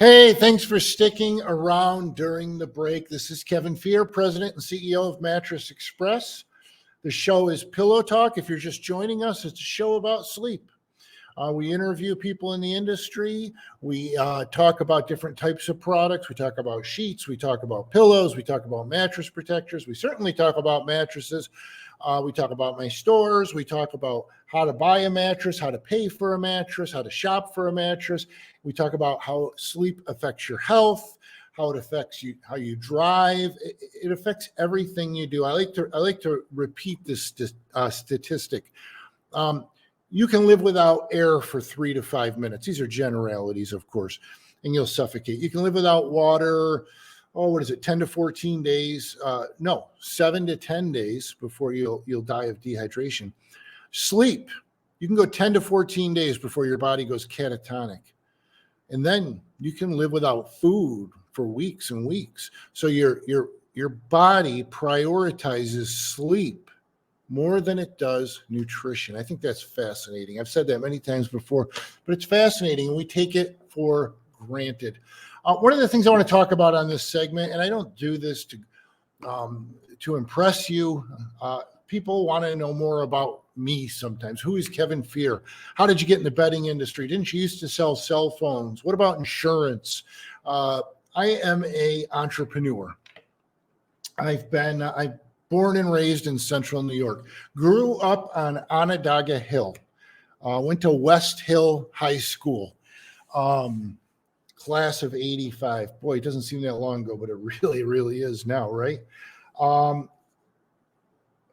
Hey, thanks for sticking around during the break. This is Kevin Fear, President and CEO of Mattress Express. The show is Pillow Talk. If you're just joining us, it's a show about sleep. We interview people in the industry. We talk about different types of products. We talk about sheets. We talk about pillows. We talk about mattress protectors. We certainly talk about mattresses. We talk about my stores. We talk about how to buy a mattress, how to pay for a mattress, how to shop for a mattress. We talk about how sleep affects your health, how it affects you, how you drive. It affects everything you do. I like to repeat this statistic. You can live without air for 3 to 5 minutes. These are generalities, of course, and you'll suffocate. You can live without water. 10 to 14 days? No, 7 to 10 days before you'll die of dehydration. Sleep. You can go 10 to 14 days before your body goes catatonic. And then you can live without food for weeks and weeks. So your body prioritizes sleep more than it does nutrition. I think that's fascinating. I've said that many times before, but it's fascinating, and we take it for granted. One of the things I want to talk about on this segment, and I don't do this to impress you, people want to know more about me sometimes. Who is Kevin Fear? How did you get in the bedding industry? Didn't you used to sell cell phones? What about insurance? I am an entrepreneur. I'm born and raised in central New York. Grew up on Onondaga Hill. Went to West Hill High School. Class of 85. Boy, it doesn't seem that long ago, but it really is now, right?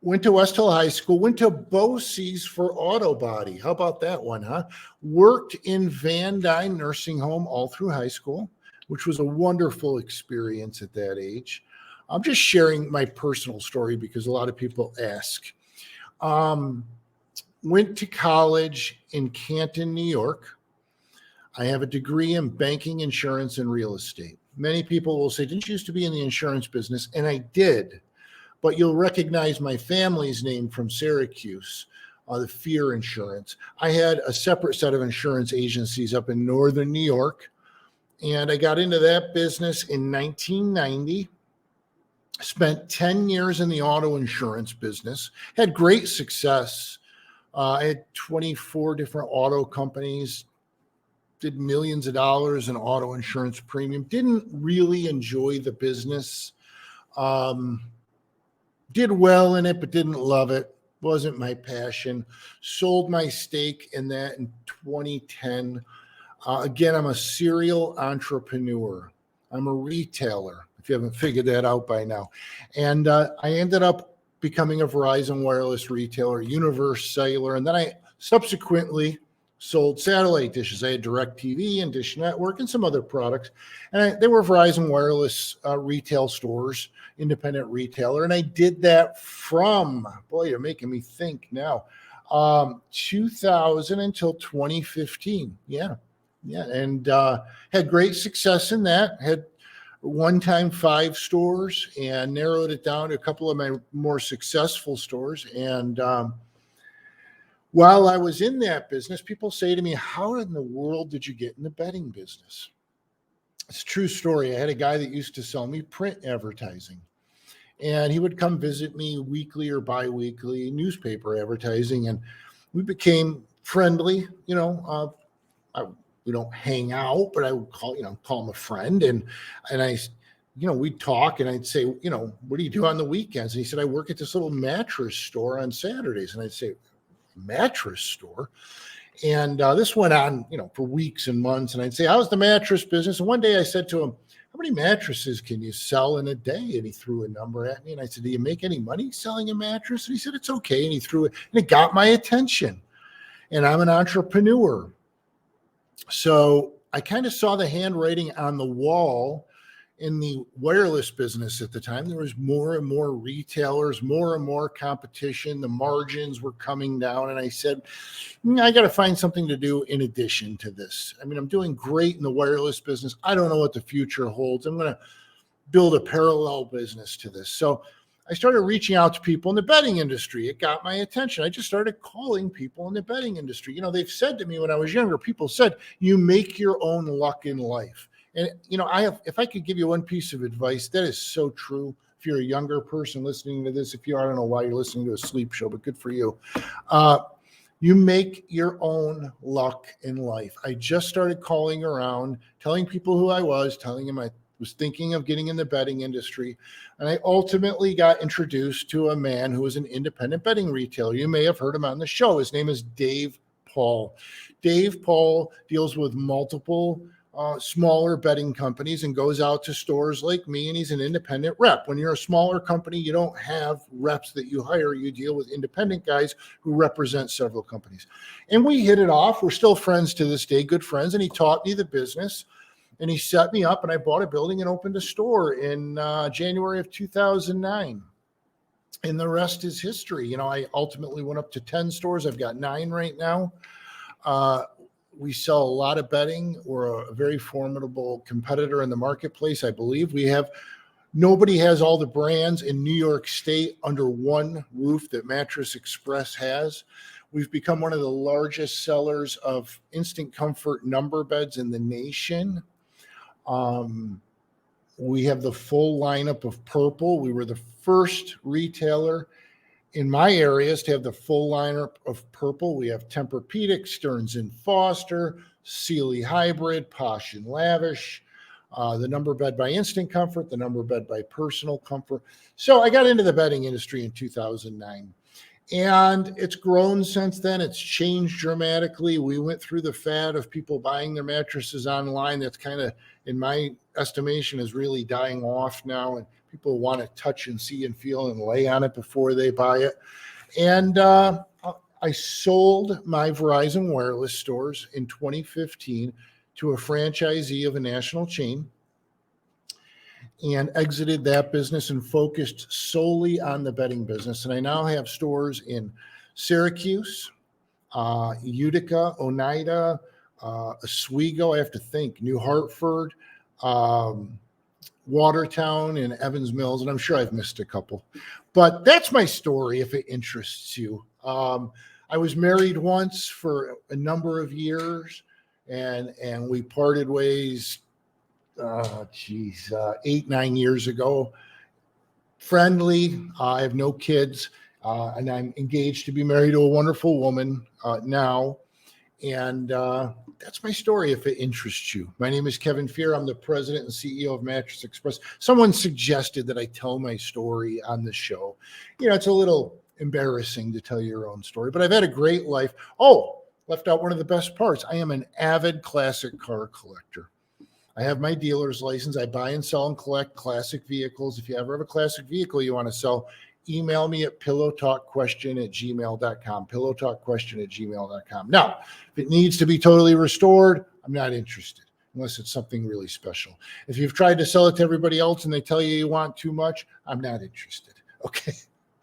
Went to West Hill High School, went to BOCES for auto body. How about that one, huh? Worked in Van Dyne Nursing Home all through high school, which was a wonderful experience at that age. I'm just sharing my personal story because a lot of people ask. Went to college in Canton, New York. I have a degree in banking, insurance, and real estate. Many people will say, didn't you used to be in the insurance business? And I did. But you'll recognize my family's name from Syracuse, the Fear Insurance. I had a separate set of insurance agencies up in northern New York, and I got into that business in 1990. Spent 10 years in the auto insurance business, had great success. I had 24 different auto companies, did millions of dollars in auto insurance premium, didn't really enjoy the business. Did well in it, but didn't love it. Wasn't my passion. Sold my stake in that in 2010. Again, I'm a serial entrepreneur. I'm a retailer, if you haven't figured that out by now. And I ended up becoming a Verizon wireless retailer, Universe Cellular, and then I subsequently sold satellite dishes. I had DirecTV and Dish Network and some other products. And they were Verizon wireless retail stores, independent retailer. And I did that from, boy, you're making me think now, 2000 until 2015. Yeah. And had great success in that. Had one time 5 stores and narrowed it down to a couple of my more successful stores. And while I was in that business, people say to me, how in the world did you get in the bedding business? It's a true story. I had a guy that used to sell me print advertising, and he would come visit me weekly or biweekly, newspaper advertising, and we became friendly. We don't hang out, but I would call him a friend, and I, we'd talk, and I'd say, what do you do on the weekends? And he said, I work at this little mattress store on Saturdays. And I'd say, mattress store? And this went on, for weeks and months. And I'd say, how's the mattress business? And one day I said to him, how many mattresses can you sell in a day? And he threw a number at me. And I said, do you make any money selling a mattress? And he said, it's okay. And he threw it, and it got my attention. And I'm an entrepreneur. So I kind of saw the handwriting on the wall in the wireless business at the time. There was more and more retailers, more and more competition. The margins were coming down. And I said, I got to find something to do in addition to this. I mean, I'm doing great in the wireless business. I don't know what the future holds. I'm going to build a parallel business to this. So I started reaching out to people in the bedding industry. It got my attention. I just started calling people in the bedding industry. They've said to me when I was younger, people said, you make your own luck in life. And, if I could give you one piece of advice, that is so true. If you're a younger person listening to this, I don't know why you're listening to a sleep show, but good for you. You make your own luck in life. I just started calling around, telling people who I was, telling them I was thinking of getting in the betting industry. And I ultimately got introduced to a man who was an independent betting retailer. You may have heard him on the show. His name is Dave Paul. Dave Paul deals with multiple smaller betting companies and goes out to stores like me, and he's an independent rep. When you're a smaller company, you don't have reps that you hire. You deal with independent guys who represent several companies. And we hit it off. We're still friends to this day, good friends. And he taught me the business, and he set me up, and I bought a building and opened a store in January of 2009. And the rest is history. I ultimately went up to 10 stores. I've got 9 right now. We sell a lot of betting. We're a very formidable competitor in the marketplace. I believe nobody has all the brands in New York State under one roof that Mattress Express has. We've become one of the largest sellers of instant comfort number beds in the nation. We have the full lineup of Purple. We were the first retailer in my areas to have the full lineup of Purple. We have Tempur-Pedic, Stearns & Foster, Sealy Hybrid, Posh & Lavish, the number bed by Instant Comfort, the number bed by Personal Comfort. So I got into the bedding industry in 2009. And it's grown since then. It's changed dramatically. We went through the fad of people buying their mattresses online. That's kind of, in my estimation, is really dying off now. And people want to touch and see and feel and lay on it before they buy it. And I sold my Verizon Wireless stores in 2015 to a franchisee of a national chain, and exited that business and focused solely on the betting business. And I now have stores in Syracuse, Utica, Oneida, Oswego, I have to think, New Hartford, Watertown, and Evans Mills. And I'm sure I've missed a couple. But that's my story if it interests you. I was married once for a number of years, and we parted ways 8-9 years ago. Friendly. I have no kids, and I'm engaged to be married to a wonderful woman now. And that's my story if it interests you. My name is Kevin Fear. I'm the president and CEO of Mattress Express. Someone suggested that I tell my story on the show. It's a little embarrassing to tell your own story, but I've had a great life. Oh, left out one of the best parts. I am an avid classic car collector. I have my dealer's license. I buy and sell and collect classic vehicles. If you ever have a classic vehicle you want to sell, email me at pillowtalkquestion@gmail.com, pillowtalkquestion@gmail.com. Now, if it needs to be totally restored, I'm not interested unless it's something really special. If you've tried to sell it to everybody else and they tell you want too much, I'm not interested. Okay.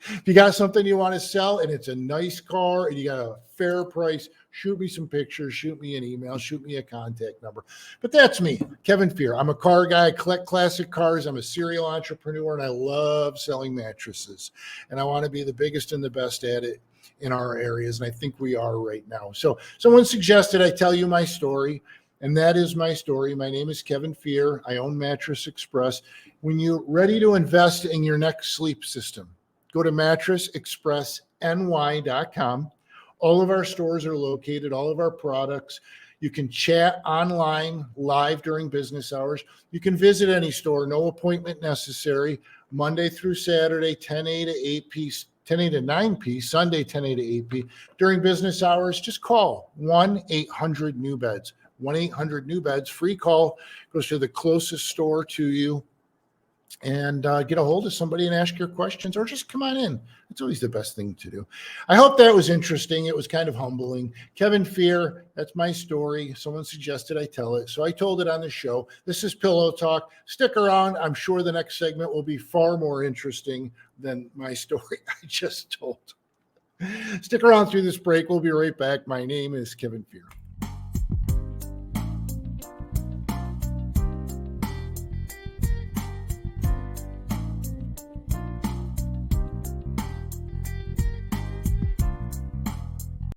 If you got something you want to sell and it's a nice car and you got a fair price, shoot me some pictures, shoot me an email, shoot me a contact number. But that's me, Kevin Fear. I'm a car guy. I collect classic cars. I'm a serial entrepreneur, and I love selling mattresses. And I want to be the biggest and the best at it in our areas, and I think we are right now. So someone suggested I tell you my story, and that is my story. My name is Kevin Fear. I own Mattress Express. When you're ready to invest in your next sleep system, go to mattressexpressny.com. All of our stores are located, all of our products. You can chat online live during business hours. You can visit any store, no appointment necessary, Monday through Saturday, 10 a to 8 p, 10 a to 9 p, Sunday, 10 a to 8 p. During business hours, just call 1-800-NEW-BEDS. 1-800-NEW-BEDS, free call, goes to the closest store to you. And get a hold of somebody and ask your questions, or just come on in. It's always the best thing to do. I hope that was interesting. It was kind of humbling. Kevin Fear, that's my story. Someone suggested I tell it, so I told it on the show. This is Pillow Talk. Stick around. I'm sure the next segment will be far more interesting than my story I just told. Stick around through this break. We'll be right back. My name is Kevin Fear.